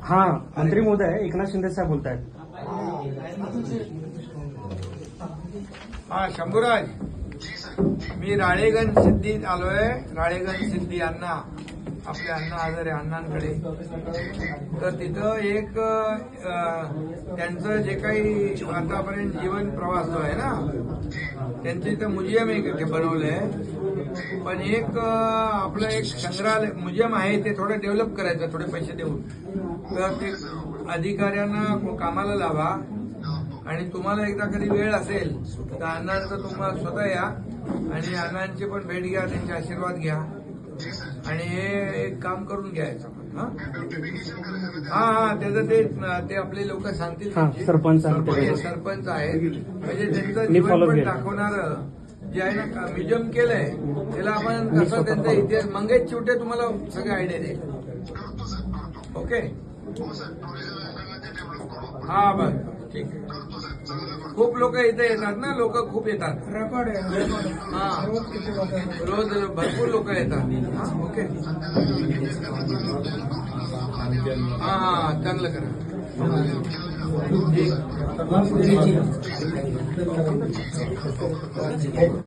हा मंत्री महोदय एकनाथ शिंदे साहेब बोलतायत. हा शंभूराज, मी राळेगण सिद्धीत आलोय. राळेगण सिद्धी अण्णा, आपले अण्णा आजारे अण्णांकडे. तर तिथं एक त्यांचं जे काही आतापर्यंत जीवन प्रवास जो आहे ना, त्यांचं इथं म्युझियम एक बनवलंय. पण एक आपलं एक संग्रहालय म्युझियम आहे, ते थोडं डेव्हलप करायचं थोडे पैसे देऊन. तर ते अधिकाऱ्यांना कामाला लावा. आणि तुम्हाला एकदा कधी वेळ असेल तर अण्णांचं तुम्हाला स्वतः या आणि अण्णांची पण भेट घ्या, त्यांचे आशीर्वाद घ्या आणि हे एक काम करून घ्यायचं. हा हा त्याचं ते आपले लोक सांगतील. सरपंच आहेत म्हणजे त्यांचं जीवन पण दाखवणार जे आहे ना, म्युझियम केलंय त्याला आपण कसं त्यांचा इतिहास मंगेश चिवटे तुम्हाला सगळे आयडिया देईल. ओके, हा बरं, ठीक आहे. खूप लोक इथे येतात ना, लोक खूप येतात. रेकॉर्ड आहे. हा, रोज भरपूर लोक येतात. हा, ओके. हा, चांगलं करा. ठीक.